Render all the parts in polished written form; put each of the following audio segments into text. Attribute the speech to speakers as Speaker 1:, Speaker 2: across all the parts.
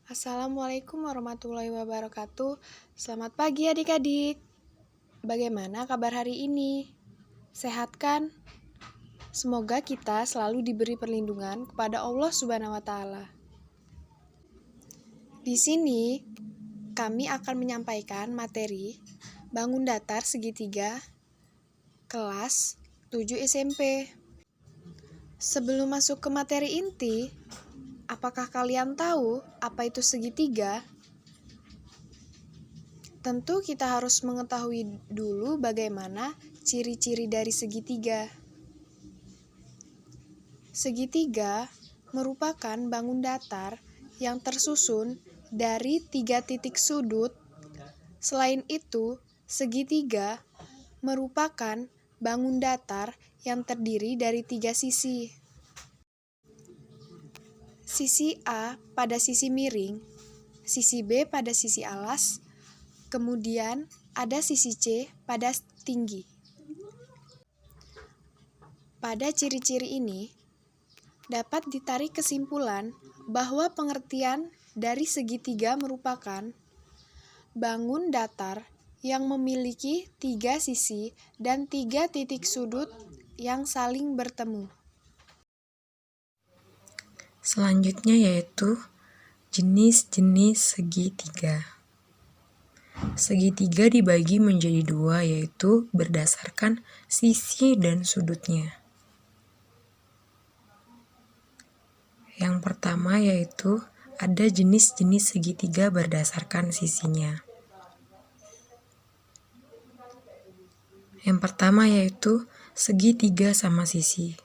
Speaker 1: Assalamualaikum warahmatullahi wabarakatuh. Selamat pagi adik-adik. Bagaimana kabar hari ini? Sehat kan? Semoga kita selalu diberi perlindungan kepada Allah Subhanahu wa taala. Di sini kami akan menyampaikan materi bangun datar segitiga kelas 7 SMP. Sebelum masuk ke materi inti, apakah kalian tahu apa itu segitiga? Tentu kita harus mengetahui dulu bagaimana ciri-ciri dari segitiga. Segitiga merupakan bangun datar yang tersusun dari 3 titik sudut. Selain itu, segitiga merupakan bangun datar yang terdiri dari 3 sisi. Sisi A pada sisi miring, sisi B pada sisi alas, kemudian ada sisi C pada tinggi. Pada ciri-ciri ini, dapat ditarik kesimpulan bahwa pengertian dari segitiga merupakan bangun datar yang memiliki 3 sisi dan 3 titik sudut yang saling bertemu.
Speaker 2: Selanjutnya yaitu jenis-jenis segitiga. Segitiga dibagi menjadi 2, yaitu berdasarkan sisi dan sudutnya. Yang pertama yaitu ada jenis-jenis segitiga berdasarkan sisinya. Yang pertama yaitu segitiga sama sisi.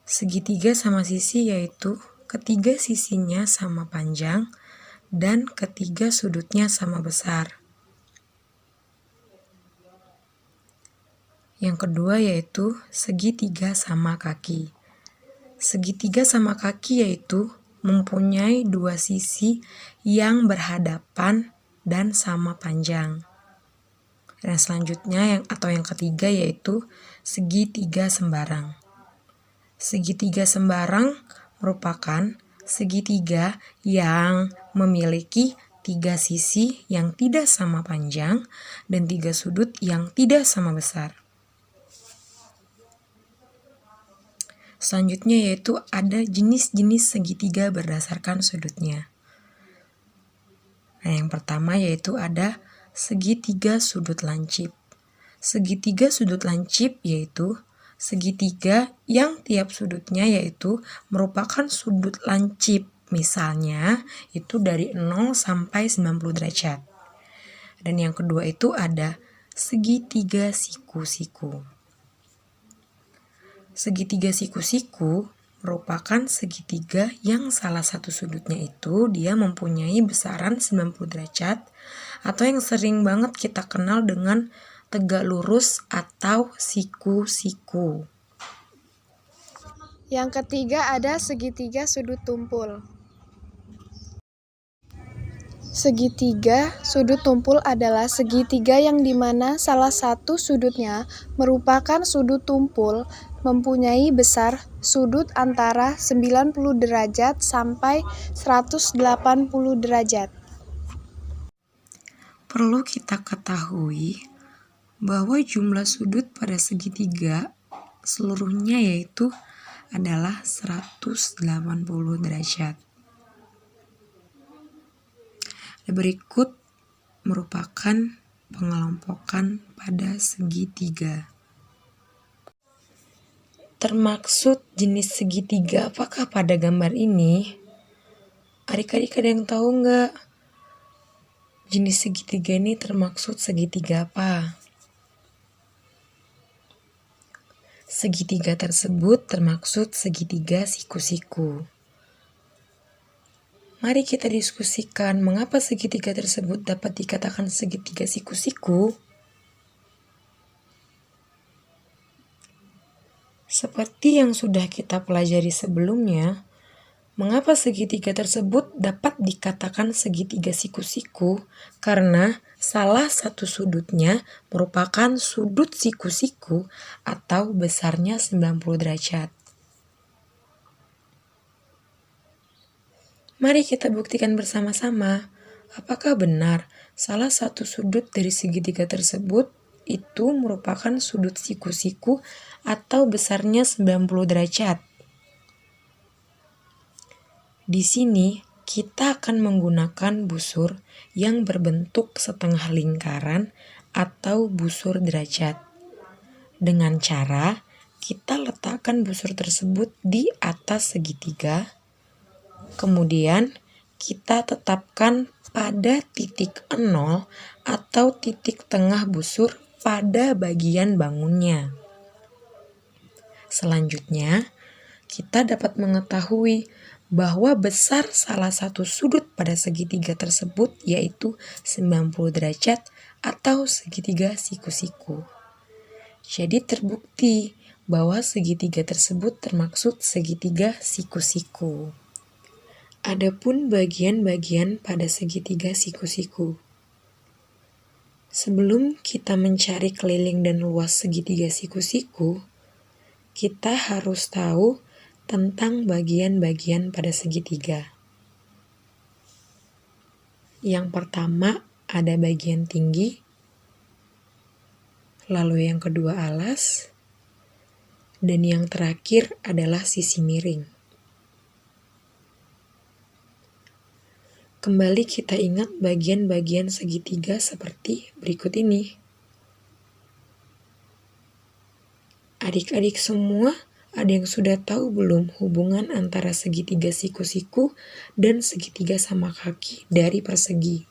Speaker 2: Segitiga sama sisi yaitu ketiga sisinya sama panjang dan ketiga sudutnya sama besar. Yang kedua yaitu segitiga sama kaki. Segitiga sama kaki yaitu mempunyai 2 sisi yang berhadapan dan sama panjang. Dan selanjutnya yang ketiga yaitu segitiga sembarang. Segitiga sembarang merupakan segitiga yang memiliki 3 sisi yang tidak sama panjang dan 3 sudut yang tidak sama besar. Selanjutnya yaitu ada jenis-jenis segitiga berdasarkan sudutnya. Nah, yang pertama yaitu ada segitiga sudut lancip. Segitiga sudut lancip yaitu segitiga yang tiap sudutnya yaitu merupakan sudut lancip. Misalnya itu dari 0 sampai 90 derajat. Dan yang kedua itu ada segitiga siku-siku. Segitiga siku-siku merupakan segitiga yang salah satu sudutnya itu dia mempunyai besaran 90 derajat atau yang sering banget kita kenal dengan tegak lurus atau siku-siku.
Speaker 1: Yang ketiga ada segitiga sudut tumpul. Segitiga sudut tumpul adalah segitiga yang dimana salah satu sudutnya merupakan sudut tumpul mempunyai besar sudut antara 90 derajat sampai 180 derajat.
Speaker 2: Perlu kita ketahui bahwa jumlah sudut pada segitiga seluruhnya yaitu adalah 180 derajat. Berikut merupakan pengelompokan pada segitiga. Termaksud jenis segitiga apakah pada gambar ini? Adik-adik ada yang tahu nggak? Jenis segitiga ini termaksud segitiga apa? Segitiga tersebut termaksud segitiga siku-siku. Mari kita diskusikan mengapa segitiga tersebut dapat dikatakan segitiga siku-siku. Seperti yang sudah kita pelajari sebelumnya, mengapa segitiga tersebut dapat dikatakan segitiga siku-siku? Karena salah satu sudutnya merupakan sudut siku-siku atau besarnya 90 derajat. Mari kita buktikan bersama-sama, apakah benar salah satu sudut dari segitiga tersebut itu merupakan sudut siku-siku atau besarnya 90 derajat. Di sini kita akan menggunakan busur yang berbentuk setengah lingkaran atau busur derajat. Dengan cara kita letakkan busur tersebut di atas segitiga, kemudian kita tetapkan pada titik 0 atau titik tengah busur pada bagian bangunnya. Selanjutnya, kita dapat mengetahui bahwa besar salah satu sudut pada segitiga tersebut yaitu 90 derajat atau segitiga siku-siku. Jadi terbukti bahwa segitiga tersebut termaksud segitiga siku-siku. Adapun bagian-bagian pada segitiga siku-siku. Sebelum kita mencari keliling dan luas segitiga siku-siku, kita harus tahu tentang bagian-bagian pada segitiga. Yang pertama ada bagian tinggi, lalu yang kedua alas, dan yang terakhir adalah sisi miring. Kembali kita ingat bagian-bagian segitiga seperti berikut ini. Adik-adik semua, ada yang sudah tahu belum hubungan antara segitiga siku-siku dan segitiga sama kaki dari persegi?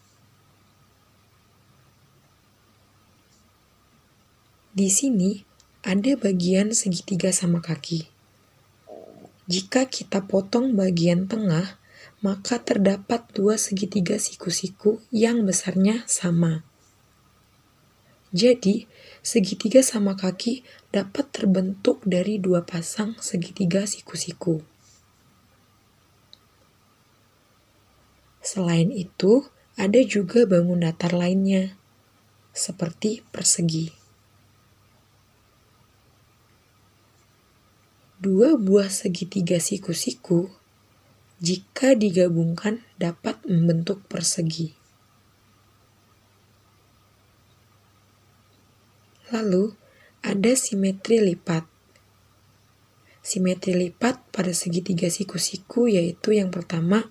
Speaker 2: Di sini ada bagian segitiga sama kaki. Jika kita potong bagian tengah, maka terdapat dua segitiga siku-siku yang besarnya sama. Jadi, segitiga sama kaki dapat terbentuk dari dua pasang segitiga siku-siku. Selain itu, ada juga bangun datar lainnya, seperti persegi. Dua buah segitiga siku-siku, jika digabungkan dapat membentuk persegi. Lalu, ada simetri lipat. Simetri lipat pada segitiga siku-siku yaitu yang pertama,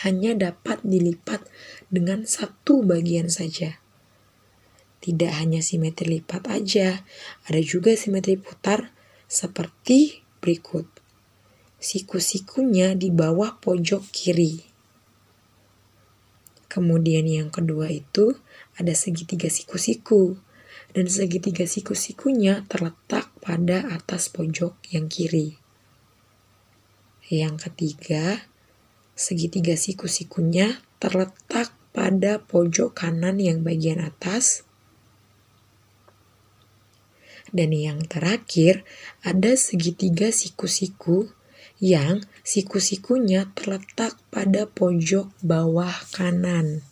Speaker 2: hanya dapat dilipat dengan satu bagian saja. Tidak hanya simetri lipat aja, ada juga simetri putar seperti berikut. Siku-sikunya di bawah pojok kiri. Kemudian yang kedua itu ada segitiga siku-siku. Dan segitiga siku-sikunya terletak pada atas pojok yang kiri. Yang ketiga, segitiga siku-sikunya terletak pada pojok kanan yang bagian atas. Dan yang terakhir, ada segitiga siku-siku yang siku-sikunya terletak pada pojok bawah kanan.